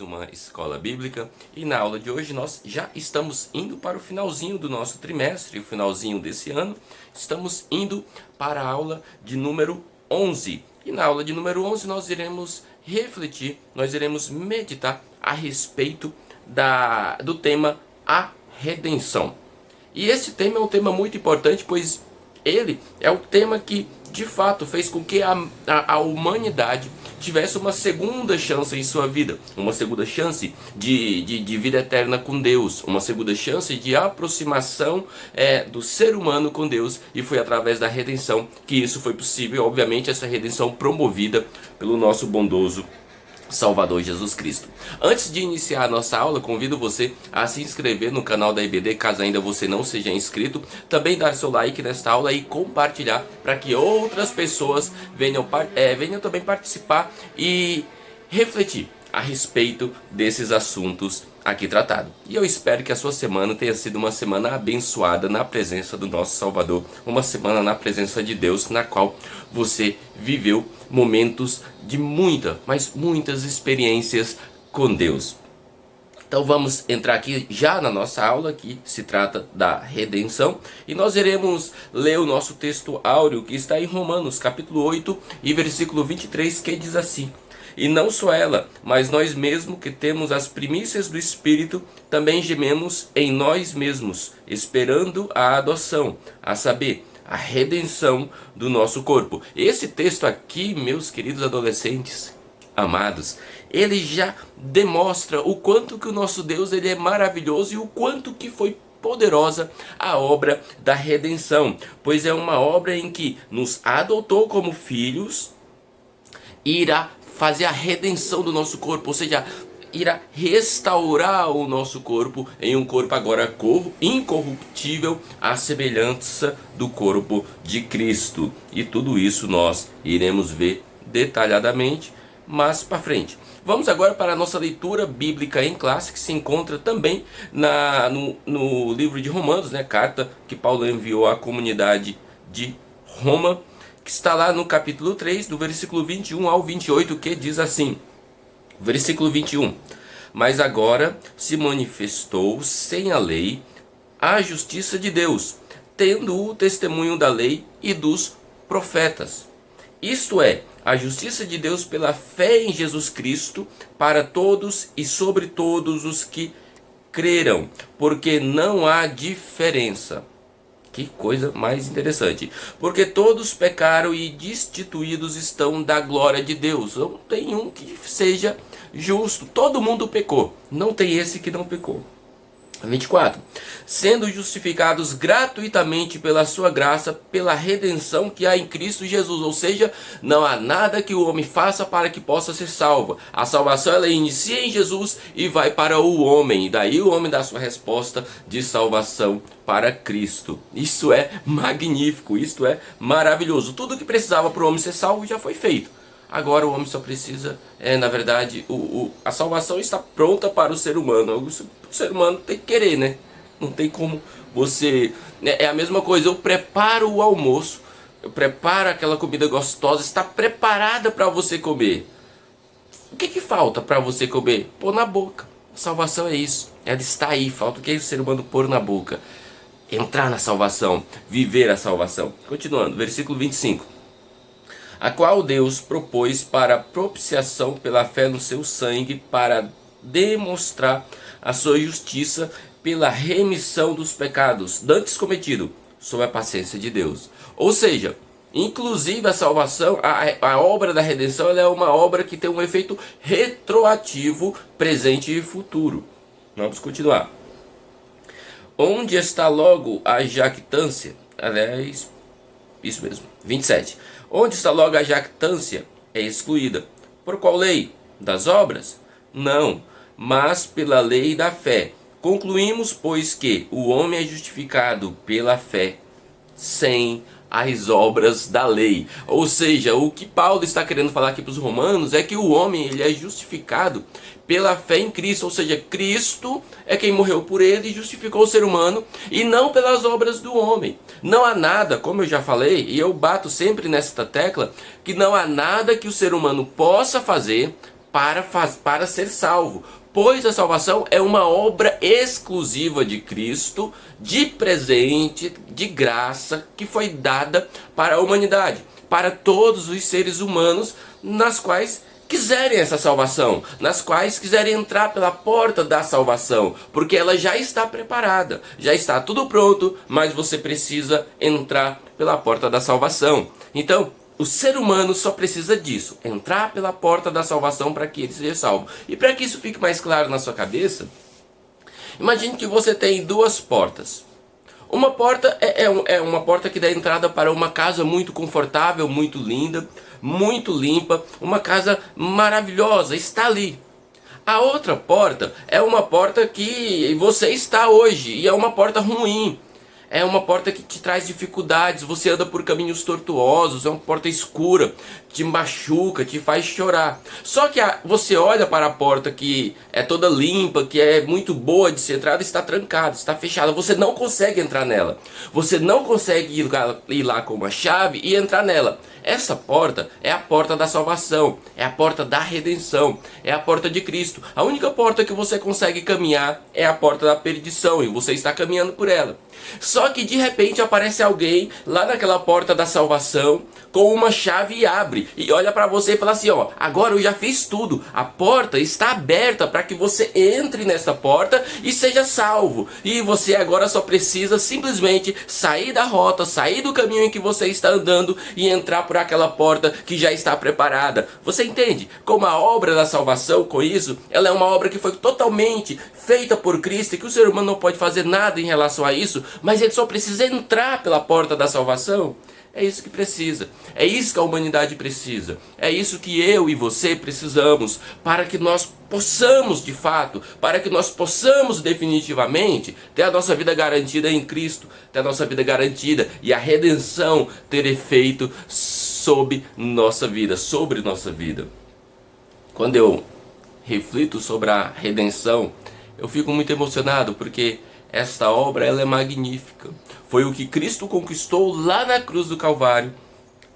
uma escola bíblica, e na aula de hoje nós já estamos indo para o finalzinho do nosso trimestre, o finalzinho desse ano. Estamos indo para a aula de número 11. E na aula de número 11 nós iremos refletir, nós iremos meditar a respeito do tema a redenção. E esse tema é um tema muito importante, pois ele é o tema que de fato fez com que a humanidade tivesse uma segunda chance em sua vida, uma segunda chance de vida eterna com Deus, uma segunda chance de aproximação do ser humano com Deus, e foi através da redenção que isso foi possível. Obviamente essa redenção promovida pelo nosso bondoso Salvador Jesus Cristo. Antes de iniciar a nossa aula, convido você a se inscrever no canal da IBD, caso ainda você não seja inscrito, também dar seu like nesta aula e compartilhar para que outras pessoas venham também participar e refletir a respeito desses assuntos aqui tratados. E eu espero que a sua semana tenha sido uma semana abençoada na presença do nosso Salvador, uma semana na presença de Deus, na qual você viveu momentos de muitas experiências com Deus. Então vamos entrar aqui já na nossa aula, que se trata da redenção, e nós iremos ler o nosso texto áureo que está em Romanos capítulo 8 e versículo 23, que diz assim: "E não só ela, mas nós mesmos que temos as primícias do Espírito, também gememos em nós mesmos, esperando a adoção, a saber, a redenção do nosso corpo." Esse texto aqui, meus queridos adolescentes amados, ele já demonstra o quanto que o nosso Deus ele é maravilhoso e o quanto que foi poderosa a obra da redenção, pois é uma obra em que nos adotou como filhos e irá fazer a redenção do nosso corpo, ou seja, irá restaurar o nosso corpo em um corpo agora incorruptível, à semelhança do corpo de Cristo. E tudo isso nós iremos ver detalhadamente mais para frente. Vamos agora para a nossa leitura bíblica em classe, que se encontra também no livro de Romanos, carta que Paulo enviou à comunidade de Roma, que está lá no capítulo 3, do versículo 21 ao 28, que diz assim, versículo 21: "Mas agora se manifestou sem a lei a justiça de Deus, tendo o testemunho da lei e dos profetas. Isto é, a justiça de Deus pela fé em Jesus Cristo para todos e sobre todos os que creram, porque não há diferença." Que coisa mais interessante. "Porque todos pecaram e destituídos estão da glória de Deus." Não tem um que seja justo. Todo mundo pecou. Não tem esse que não pecou. 24. "Sendo justificados gratuitamente pela sua graça, pela redenção que há em Cristo Jesus." Ou seja, não há nada que o homem faça para que possa ser salvo. A salvação ela inicia em Jesus e vai para o homem. E daí o homem dá sua resposta de salvação para Cristo. Isso é magnífico, isto é maravilhoso. Tudo que precisava para o homem ser salvo já foi feito. Agora o homem só precisa, na verdade, a salvação está pronta para o ser humano. O ser humano tem que querer, né? Não tem como você... É a mesma coisa, eu preparo o almoço, eu preparo aquela comida gostosa, está preparada para você comer. O que falta para você comer? Pôr na boca. A salvação é isso, ela está aí, falta o que o ser humano pôr na boca. Entrar na salvação, viver a salvação. Continuando, versículo 25. "A qual Deus propôs para propiciação pela fé no seu sangue, para demonstrar a sua justiça pela remissão dos pecados dantes cometidos, sob a paciência de Deus." Ou seja, inclusive a salvação, a obra da redenção, ela é uma obra que tem um efeito retroativo, presente e futuro. Vamos continuar. "Onde está logo a jactância?" Aliás, isso mesmo. 27. "Onde está logo a jactância? É excluída. Por qual lei? Das obras? Não, mas pela lei da fé. Concluímos, pois, que o homem é justificado pela fé, sem as obras da lei." Ou seja, o que Paulo está querendo falar aqui para os romanos é que o homem ele é justificado pela fé em Cristo. Ou seja, Cristo é quem morreu por ele e justificou o ser humano, e não pelas obras do homem. Não há nada, como eu já falei, e eu bato sempre nesta tecla, que não há nada que o ser humano possa fazer para ser salvo. Pois a salvação é uma obra exclusiva de Cristo, de presente, de graça, que foi dada para a humanidade, para todos os seres humanos, nas quais quiserem essa salvação, nas quais quiserem entrar pela porta da salvação, porque ela já está preparada, já está tudo pronto, mas você precisa entrar pela porta da salvação. Então, o ser humano só precisa disso, entrar pela porta da salvação para que ele seja salvo. E para que isso fique mais claro na sua cabeça, imagine que você tem duas portas. Uma porta é uma porta que dá entrada para uma casa muito confortável, muito linda, muito limpa, uma casa maravilhosa, está ali. A outra porta é uma porta que você está hoje e é uma porta ruim. É uma porta que te traz dificuldades, você anda por caminhos tortuosos, é uma porta escura, te machuca, te faz chorar. Só que você olha para a porta que é toda limpa, que é muito boa de ser entrada, está trancada, está fechada, você não consegue entrar nela. Você não consegue ir lá com uma chave e entrar nela. Essa porta é a porta da salvação, é a porta da redenção, é a porta de Cristo. A única porta que você consegue caminhar é a porta da perdição e você está caminhando por ela. Só que de repente aparece alguém lá naquela porta da salvação com uma chave e abre e olha para você e fala assim, ó, agora eu já fiz tudo, a porta está aberta para que você entre nessa porta e seja salvo. E você agora só precisa simplesmente sair da rota, sair do caminho em que você está andando e entrar por aquela porta que já está preparada. Você entende? Como a obra da salvação, com isso, ela é uma obra que foi totalmente feita por Cristo e que o ser humano não pode fazer nada em relação a isso, mas ele só precisa entrar pela porta da salvação. É isso que precisa, é isso que a humanidade precisa, é isso que eu e você precisamos para que nós possamos de fato, para que nós possamos definitivamente ter a nossa vida garantida em Cristo, ter a nossa vida garantida e a redenção ter efeito sobre nossa vida, Quando eu reflito sobre a redenção, eu fico muito emocionado porque esta obra ela é magnífica. Foi o que Cristo conquistou lá na cruz do Calvário,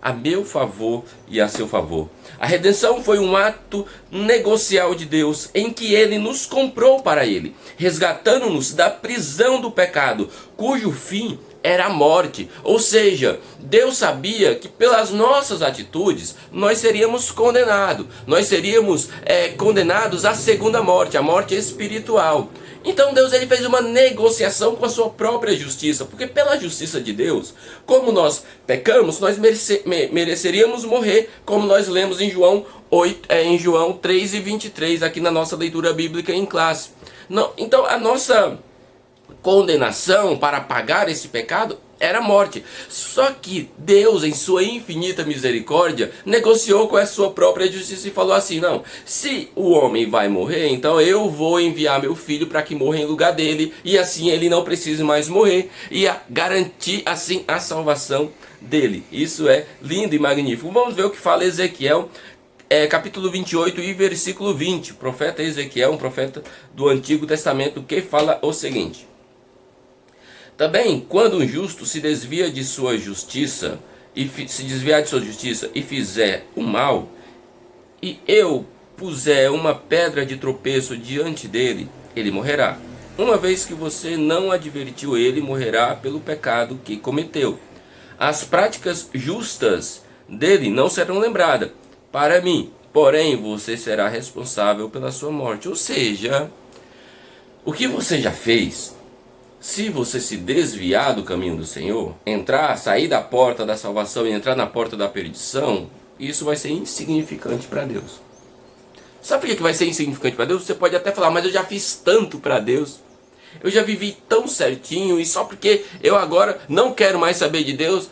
a meu favor e a seu favor. A redenção foi um ato negocial de Deus, em que Ele nos comprou para Ele, resgatando-nos da prisão do pecado, cujo fim era a morte. Ou seja, Deus sabia que pelas nossas atitudes nós seríamos condenados. Nós seríamos condenados à segunda morte, a morte espiritual. Então Deus ele fez uma negociação com a sua própria justiça, porque pela justiça de Deus, como nós pecamos, nós mereceríamos morrer, como nós lemos em João 3:23, aqui na nossa leitura bíblica em classe. Não, então a nossa condenação para pagar esse pecado era a morte. Só que Deus, em sua infinita misericórdia, negociou com a sua própria justiça e falou assim, não, se o homem vai morrer, então eu vou enviar meu filho para que morra em lugar dele, e assim ele não precise mais morrer, e garantir assim a salvação dele. Isso é lindo e magnífico. Vamos ver o que fala Ezequiel, capítulo 28 e versículo 20. O profeta Ezequiel, um profeta do Antigo Testamento, que fala o seguinte: também, quando um justo se desvia de sua justiça e fizer o mal, e eu puser uma pedra de tropeço diante dele, ele morrerá. Uma vez que você não advertiu ele, morrerá pelo pecado que cometeu. As práticas justas dele não serão lembradas para mim, porém você será responsável pela sua morte. Ou seja, o que você já fez, se você se desviar do caminho do Senhor, sair da porta da salvação e entrar na porta da perdição, isso vai ser insignificante para Deus. Sabe por que vai ser insignificante para Deus? Você pode até falar, mas eu já fiz tanto para Deus, eu já vivi tão certinho, e só porque eu agora não quero mais saber de Deus,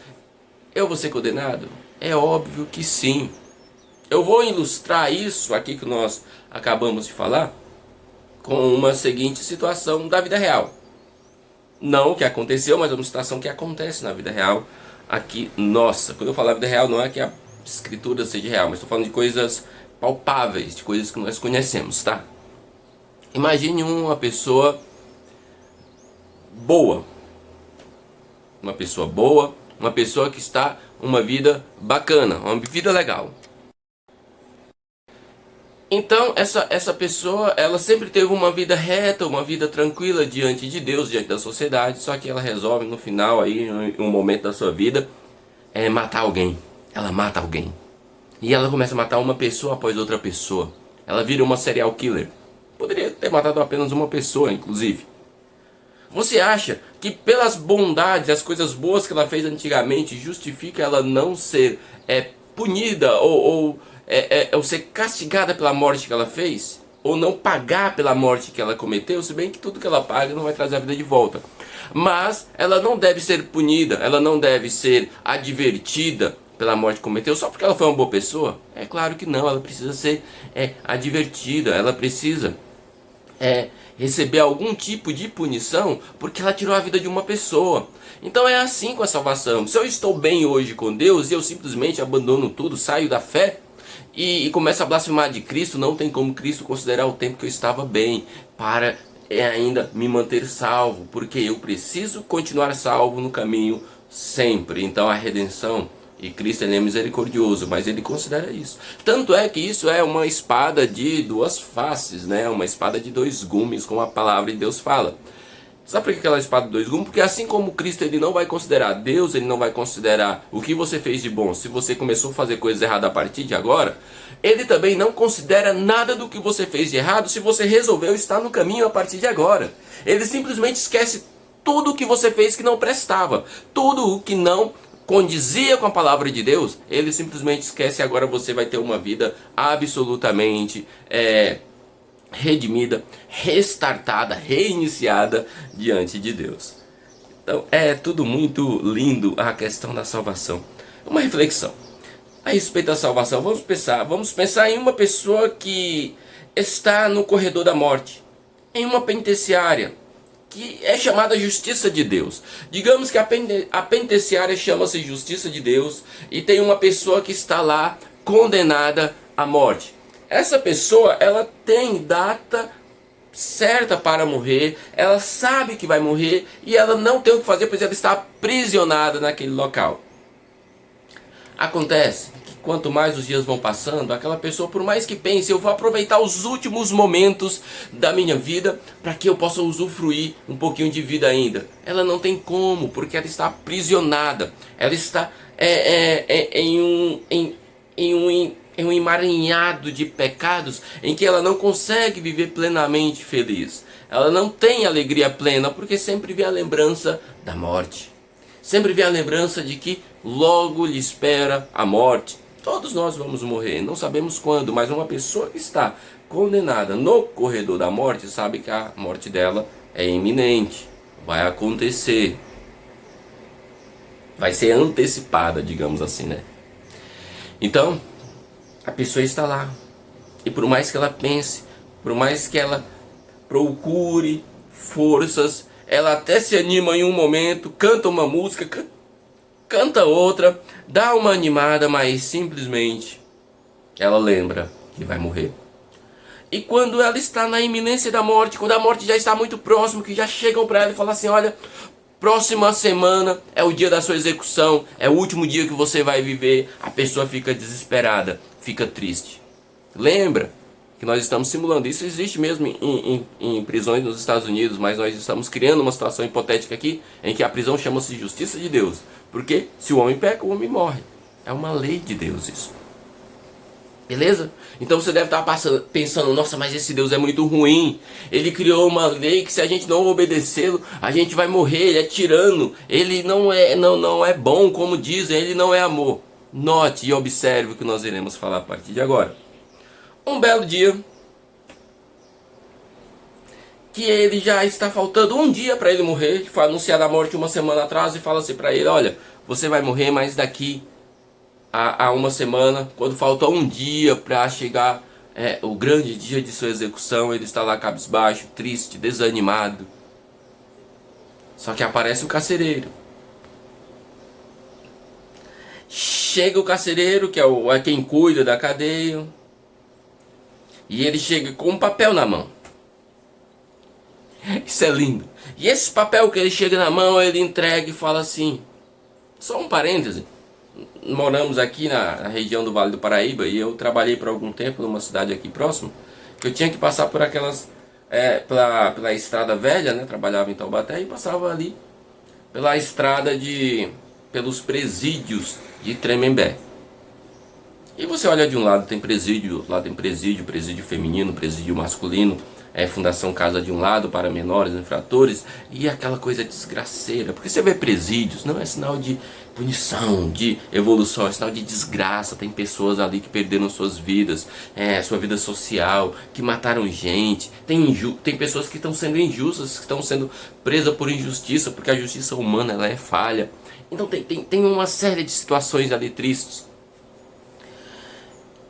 eu vou ser condenado? É óbvio que sim. Eu vou ilustrar isso aqui que nós acabamos de falar com uma seguinte situação da vida real. Não o que aconteceu, mas uma situação que acontece na vida real aqui nossa. Quando eu falo vida real, não é que a escritura seja real, mas estou falando de coisas palpáveis, de coisas que nós conhecemos, tá? Imagine uma pessoa boa. Uma pessoa que está uma vida bacana, uma vida legal. Então, essa pessoa, ela sempre teve uma vida reta, uma vida tranquila diante de Deus, diante da sociedade, só que ela resolve no final, aí, em um momento da sua vida, matar alguém. Ela mata alguém. E ela começa a matar uma pessoa após outra pessoa. Ela vira uma serial killer. Poderia ter matado apenas uma pessoa, inclusive. Você acha que pelas bondades, as coisas boas que ela fez antigamente, justifica ela não ser punida ou ser castigada pela morte que ela fez? Ou não pagar pela morte que ela cometeu? Se bem que tudo que ela paga não vai trazer a vida de volta. Mas ela não deve ser punida, ela não deve ser advertida pela morte que cometeu só porque ela foi uma boa pessoa? É claro que não, ela precisa ser advertida, ela precisa receber algum tipo de punição porque ela tirou a vida de uma pessoa. Então é assim com a salvação. Se eu estou bem hoje com Deus e eu simplesmente abandono tudo, saio da fé e começo a blasfemar de Cristo, não tem como Cristo considerar o tempo que eu estava bem para ainda me manter salvo, porque eu preciso continuar salvo no caminho sempre. Então a redenção, e Cristo ele é misericordioso, mas ele considera isso. Tanto é que isso é uma espada de duas faces, né? Uma espada de dois gumes, como a palavra de Deus fala. Sabe por que aquela espada de dois gumes? Porque assim como Cristo ele não vai considerar Deus, ele não vai considerar o que você fez de bom se você começou a fazer coisas erradas a partir de agora, ele também não considera nada do que você fez de errado se você resolveu estar no caminho a partir de agora. Ele simplesmente esquece tudo o que você fez que não prestava, tudo o que não condizia com a palavra de Deus, ele simplesmente esquece e agora você vai ter uma vida absolutamente redimida, restartada, reiniciada diante de Deus. Então é tudo muito lindo a questão da salvação. Uma reflexão a respeito da salvação. Vamos pensar em uma pessoa que está no corredor da morte, em uma penitenciária, que é chamada justiça de Deus. Digamos que a penitenciária chama-se justiça de Deus e tem uma pessoa que está lá condenada à morte. Essa pessoa, ela tem data certa para morrer, ela sabe que vai morrer e ela não tem o que fazer, pois ela está aprisionada naquele local. Acontece que quanto mais os dias vão passando, aquela pessoa, por mais que pense, eu vou aproveitar os últimos momentos da minha vida para que eu possa usufruir um pouquinho de vida ainda. Ela não tem como, porque ela está aprisionada. Ela está em um emaranhado de pecados em que ela não consegue viver plenamente feliz. Ela não tem alegria plena porque sempre vê a lembrança da morte. Sempre vê a lembrança de que logo lhe espera a morte. Todos nós vamos morrer, não sabemos quando, mas uma pessoa que está condenada no corredor da morte sabe que a morte dela é iminente, vai acontecer, vai ser antecipada, digamos assim, né? Então, a pessoa está lá, e por mais que ela pense, por mais que ela procure forças, ela até se anima em um momento, canta uma música, canta outra, dá uma animada, mas simplesmente ela lembra que vai morrer. E quando ela está na iminência da morte, quando a morte já está muito próximo, que já chegam para ela e falam assim, olha, próxima semana é o dia da sua execução, é o último dia que você vai viver, a pessoa fica desesperada, fica triste. Lembra que nós estamos simulando, isso existe mesmo em prisões nos Estados Unidos, mas nós estamos criando uma situação hipotética aqui, em que a prisão chama-se justiça de Deus, porque se o homem peca, o homem morre, é uma lei de Deus isso, beleza? Então você deve estar pensando, nossa, mas esse Deus é muito ruim, ele criou uma lei que se a gente não obedecê-lo, a gente vai morrer, ele é tirano, ele não é bom, como dizem, ele não é amor. Note e observe o que nós iremos falar a partir de agora. Um belo dia, que ele já está faltando um dia para ele morrer, foi anunciada a morte uma semana atrás e fala assim para ele, olha, você vai morrer, mas daqui a uma semana, quando falta um dia para chegar o grande dia de sua execução, ele está lá cabisbaixo, triste, desanimado. Só que aparece o carcereiro. Chega o carcereiro, que é quem cuida da cadeia, e ele chega com um papel na mão. Isso é lindo. E esse papel que ele chega na mão, ele entrega e fala assim, só um parêntese, moramos aqui na região do Vale do Paraíba e eu trabalhei por algum tempo numa cidade aqui próximo, que eu tinha que passar por aquelas, pela estrada velha, né? Trabalhava em Taubaté e passava ali pela estrada pelos presídios de Tremembé. E você olha de um lado tem presídio, do outro lado tem presídio, presídio feminino, presídio masculino, Fundação Casa de um lado para menores infratores, e aquela coisa desgraceira. Porque você vê presídios, não é sinal de punição, de evolução, é sinal de desgraça. Tem pessoas ali que perderam suas vidas, sua vida social, que mataram gente. Tem pessoas que estão sendo injustas, que estão sendo presas por injustiça, porque a justiça humana ela é falha. Então tem uma série de situações ali tristes.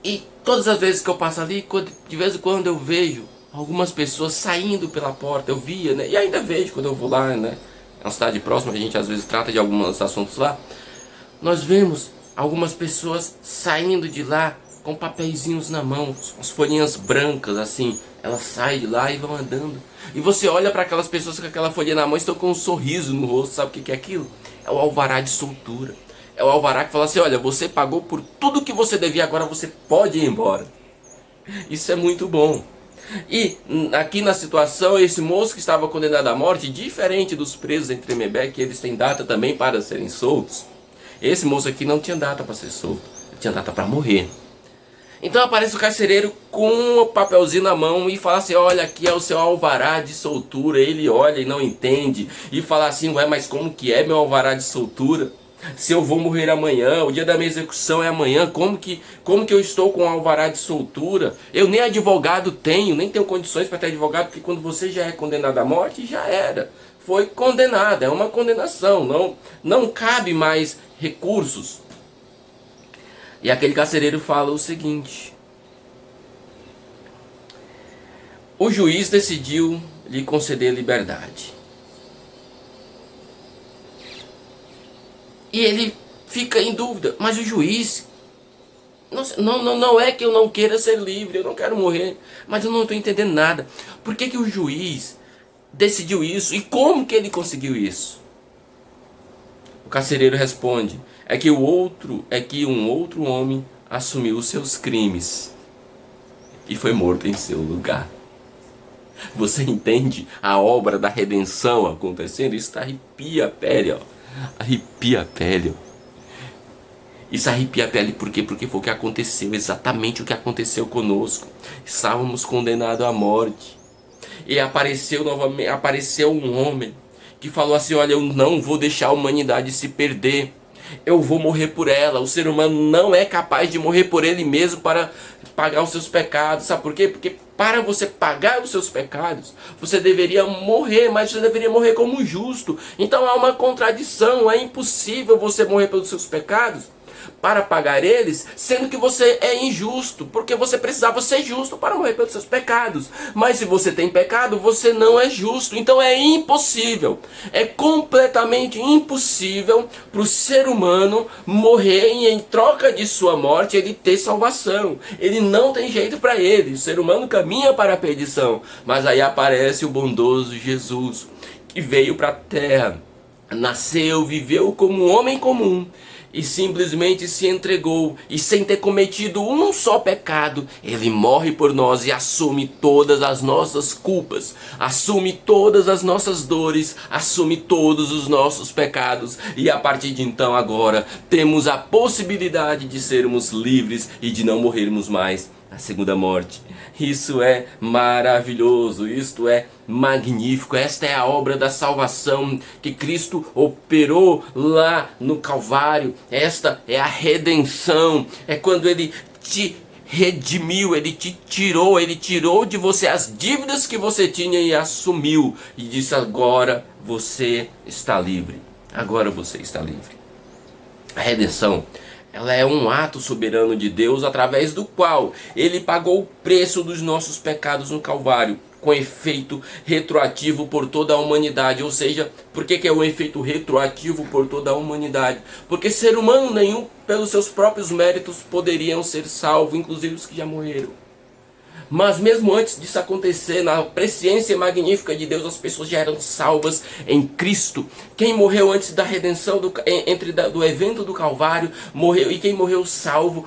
E todas as vezes que eu passo ali, de vez em quando eu vejo algumas pessoas saindo pela porta, eu via, né? E ainda vejo quando eu vou lá, né? É uma cidade próxima, a gente às vezes trata de alguns assuntos lá. Nós vemos algumas pessoas saindo de lá com papeizinhos na mão, as folhinhas brancas assim. Elas saem de lá e vão andando. E você olha para aquelas pessoas com aquela folhinha na mão e estão com um sorriso no rosto. Sabe o que é aquilo? É o alvará de soltura. É o alvará que fala assim, olha, você pagou por tudo que você devia, agora você pode ir embora. Isso é muito bom. E aqui na situação, esse moço que estava condenado à morte, diferente dos presos em Tremembé, que eles têm data também para serem soltos, esse moço aqui não tinha data para ser solto, ele tinha data para morrer. Então aparece o carcereiro com o papelzinho na mão e fala assim, olha, aqui é o seu alvará de soltura. Ele olha e não entende e fala assim, ué, mas como que é meu alvará de soltura? Se eu vou morrer amanhã, o dia da minha execução é amanhã, como que eu estou com alvará de soltura? Eu nem advogado tenho, nem tenho condições para ter advogado, porque quando você já é condenado à morte, já era. Foi condenado, é uma condenação, não cabe mais recursos. E aquele carcereiro fala o seguinte, o juiz decidiu lhe conceder liberdade. E ele fica em dúvida, mas o juiz, não é que eu não queira ser livre, eu não quero morrer, mas eu não estou entendendo nada. Por que o juiz decidiu isso e como que ele conseguiu isso? O carcereiro responde, é que um outro homem assumiu os seus crimes e foi morto em seu lugar. Você entende a obra da redenção acontecendo? Isso arrepia a pele, ó. Arrepia a pele. Isso arrepia a pele por quê? Porque foi o que aconteceu, exatamente o que aconteceu conosco. Estávamos condenados à morte. E apareceu um homem que falou assim, olha, eu não vou deixar a humanidade se perder. Eu vou morrer por ela. O ser humano não é capaz de morrer por ele mesmo para pagar os seus pecados. Sabe por quê? Porque para você pagar os seus pecados, você deveria morrer, mas você deveria morrer como justo. Então há uma contradição, é impossível você morrer pelos seus pecados para pagar eles, sendo que você é injusto, porque você precisava ser justo para morrer pelos seus pecados. Mas se você tem pecado, você não é justo. Então é impossível, é completamente impossível para o ser humano morrer e em troca de sua morte ele ter salvação. Ele não tem jeito para ele. O ser humano caminha para a perdição. Mas aí aparece o bondoso Jesus, que veio para a terra, nasceu, viveu como um homem comum, e simplesmente se entregou, e sem ter cometido um só pecado, ele morre por nós e assume todas as nossas culpas, assume todas as nossas dores, assume todos os nossos pecados, e a partir de então agora temos a possibilidade de sermos livres e de não morrermos mais a segunda morte. Isso é maravilhoso, isto é magnífico. Esta é a obra da salvação que Cristo operou lá no Calvário. Esta é a redenção, é quando Ele te redimiu, Ele te tirou, Ele tirou de você as dívidas que você tinha e assumiu, e disse, agora você está livre, agora você está livre. A redenção, ela é um ato soberano de Deus através do qual Ele pagou o preço dos nossos pecados no Calvário, com efeito retroativo por toda a humanidade. Ou seja, por que é um efeito retroativo por toda a humanidade? Porque ser humano nenhum, pelos seus próprios méritos, poderiam ser salvos, inclusive os que já morreram. Mas mesmo antes disso acontecer, na presciência magnífica de Deus, as pessoas já eram salvas em Cristo. Quem morreu antes da redenção, do evento do Calvário, morreu. E quem morreu salvo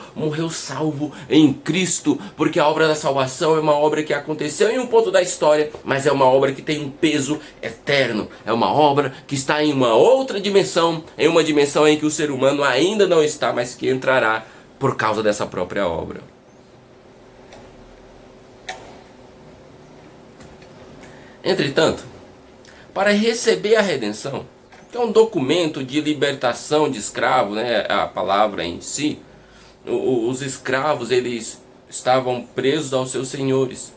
em Cristo. Porque a obra da salvação é uma obra que aconteceu em um ponto da história, mas é uma obra que tem um peso eterno. É uma obra que está em uma outra dimensão, em uma dimensão em que o ser humano ainda não está, mas que entrará por causa dessa própria obra. Entretanto, para receber a redenção, que é um documento de libertação de escravo, né, a palavra em si, os escravos eles estavam presos aos seus senhores.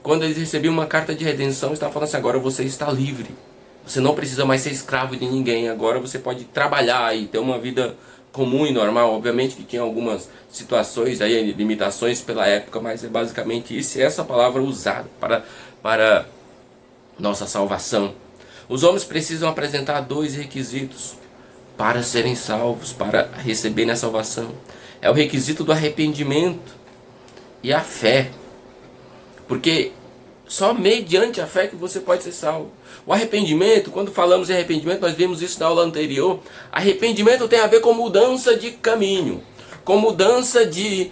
Quando eles recebiam uma carta de redenção, estavam falando assim: agora você está livre. Você não precisa mais ser escravo de ninguém. Agora você pode trabalhar e ter uma vida comum e normal. Obviamente que tinha algumas situações aí, limitações pela época, mas é basicamente isso. E essa palavra usada para nossa salvação. Os homens precisam apresentar 2 requisitos para serem salvos, para receberem a salvação. É o requisito do arrependimento e a fé. Porque só mediante a fé que você pode ser salvo. O arrependimento, quando falamos em arrependimento, nós vimos isso na aula anterior. Arrependimento tem a ver com mudança de caminho, com mudança de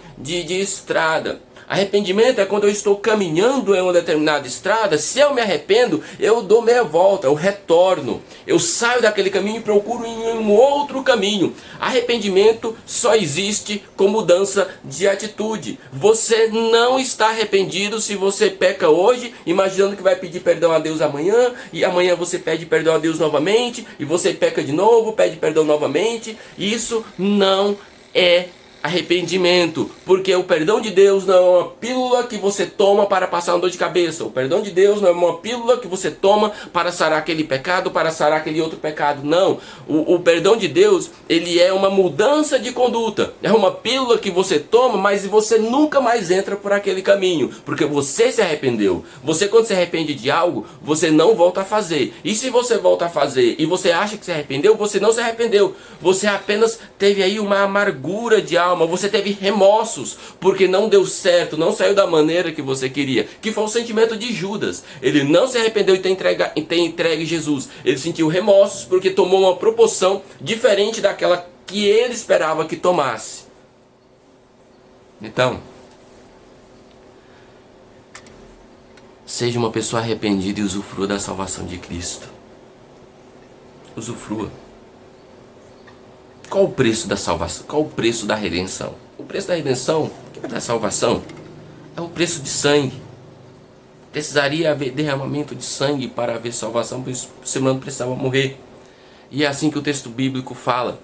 estrada. Arrependimento é quando eu estou caminhando em uma determinada estrada. Se eu me arrependo, eu dou meia volta, eu retorno. Eu saio daquele caminho e procuro em um outro caminho. Arrependimento só existe com mudança de atitude. Você não está arrependido se você peca hoje, imaginando que vai pedir perdão a Deus amanhã, e amanhã você pede perdão a Deus novamente, e você peca de novo, pede perdão novamente. Isso não é arrependimento, porque o perdão de Deus não é uma pílula que você toma para passar uma dor de cabeça. O perdão de Deus não é uma pílula que você toma para sarar aquele pecado, para sarar aquele outro pecado. Não, o perdão de Deus, ele é uma mudança de conduta. É uma pílula que você toma, mas você nunca mais entra por aquele caminho, porque você se arrependeu. Você, quando se arrepende de algo, você não volta a fazer. E se você volta a fazer e você acha que se arrependeu, você não se arrependeu. Você apenas teve aí uma amargura de alma. Você teve remorsos porque não deu certo, não saiu da maneira que você queria, que foi o sentimento de Judas. Ele não se arrependeu de ter entregue Jesus. Ele sentiu remorsos porque tomou uma proporção diferente daquela que ele esperava que tomasse. Então, seja uma pessoa arrependida e usufrua da salvação de Cristo. Usufrua. Qual o preço da salvação? Qual o preço da redenção? O preço da redenção, da salvação, é o preço de sangue. Precisaria haver derramamento de sangue para haver salvação, pois o ser humano precisava morrer. E é assim que o texto bíblico fala.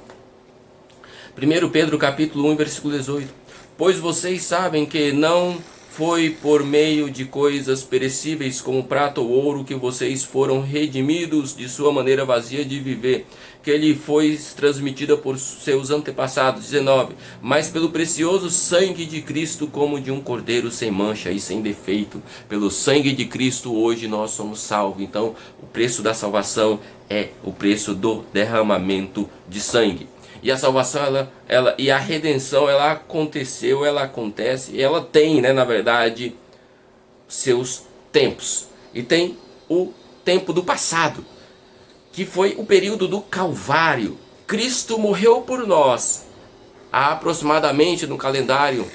1 Pedro capítulo 1, versículo 18. Pois vocês sabem que não foi por meio de coisas perecíveis como prata ou ouro que vocês foram redimidos de sua maneira vazia de viver, que lhe foi transmitida por seus antepassados. 19. Mas pelo precioso sangue de Cristo, como de um cordeiro sem mancha e sem defeito. Pelo sangue de Cristo hoje nós somos salvos. Então o preço da salvação é o preço do derramamento de sangue. E a salvação, e a redenção, ela aconteceu, ela acontece, ela tem, na verdade, seus tempos. E tem o tempo do passado, que foi o período do Calvário. Cristo morreu por nós, há aproximadamente, no calendário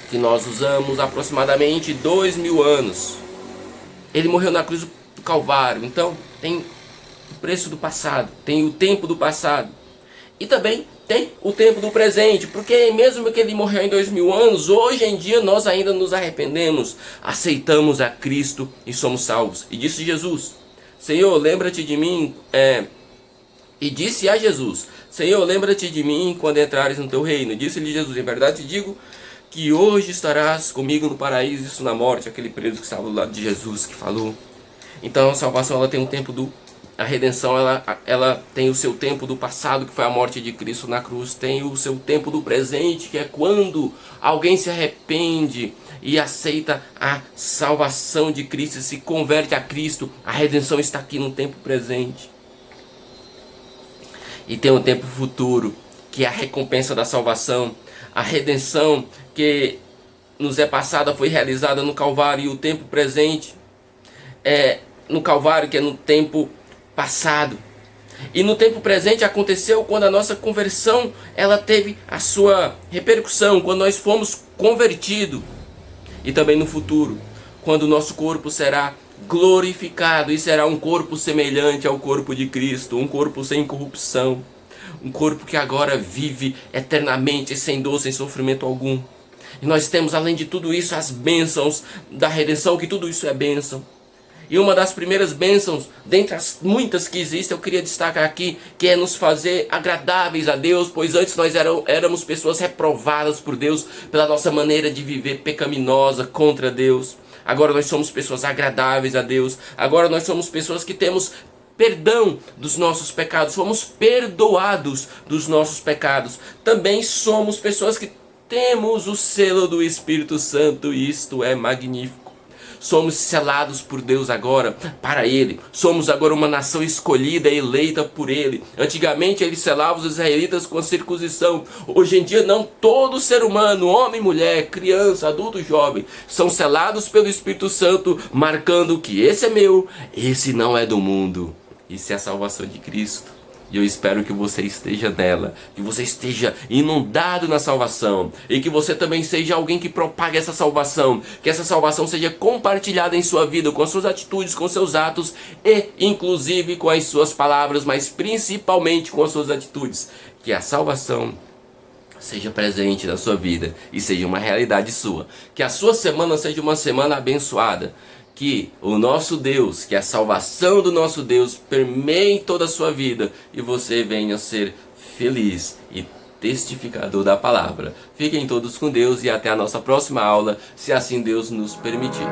que nós usamos, aproximadamente 2000 anos. Ele morreu na cruz do Calvário. Então, tem o preço do passado, tem o tempo do passado. E também tem o tempo do presente, porque mesmo que ele morreu em 2000 anos, hoje em dia nós ainda nos arrependemos, aceitamos a Cristo e somos salvos. E disse Jesus: Senhor, lembra-te de mim, e disse a Jesus: Senhor, lembra-te de mim quando entrares no teu reino. Disse-lhe Jesus: em verdade te digo que hoje estarás comigo no paraíso. Isso na morte, aquele preso que estava do lado de Jesus que falou. Então a salvação, ela tem um tempo a redenção, ela tem o seu tempo do passado, que foi a morte de Cristo na cruz. Tem o seu tempo do presente, que é quando alguém se arrepende e aceita a salvação de Cristo e se converte a Cristo. A redenção está aqui no tempo presente. E tem o tempo futuro, que é a recompensa da salvação. A redenção, que nos é passada foi realizada no Calvário, e o tempo presente é no Calvário, que é no tempo passado. E no tempo presente aconteceu quando a nossa conversão ela teve a sua repercussão, quando nós fomos convertidos. E também no futuro, quando o nosso corpo será glorificado e será um corpo semelhante ao corpo de Cristo, um corpo sem corrupção, um corpo que agora vive eternamente, sem dor, sem sofrimento algum. E nós temos, além de tudo isso, as bênçãos da redenção, que tudo isso é bênção. E uma das primeiras bênçãos, dentre as muitas que existem, eu queria destacar aqui, que é nos fazer agradáveis a Deus, pois antes nós éramos pessoas reprovadas por Deus pela nossa maneira de viver pecaminosa contra Deus. Agora nós somos pessoas agradáveis a Deus. Agora nós somos pessoas que temos perdão dos nossos pecados, fomos perdoados dos nossos pecados. Também somos pessoas que temos o selo do Espírito Santo, e isto é magnífico. Somos selados por Deus agora, para Ele. Somos agora uma nação escolhida e eleita por Ele. Antigamente Ele selava os israelitas com a circuncisão. Hoje em dia não, todo ser humano, homem, mulher, criança, adulto, jovem, são selados pelo Espírito Santo, marcando que esse é meu, esse não é do mundo. Isso é a salvação de Cristo. E eu espero que você esteja nela, que você esteja inundado na salvação, e que você também seja alguém que propague essa salvação, que essa salvação seja compartilhada em sua vida, com as suas atitudes, com seus atos e inclusive com as suas palavras, mas principalmente com as suas atitudes. Que a salvação seja presente na sua vida e seja uma realidade sua. Que a sua semana seja uma semana abençoada. Que o nosso Deus, que a salvação do nosso Deus permeie toda a sua vida e você venha ser feliz e testificador da palavra. Fiquem todos com Deus e até a nossa próxima aula, se assim Deus nos permitir.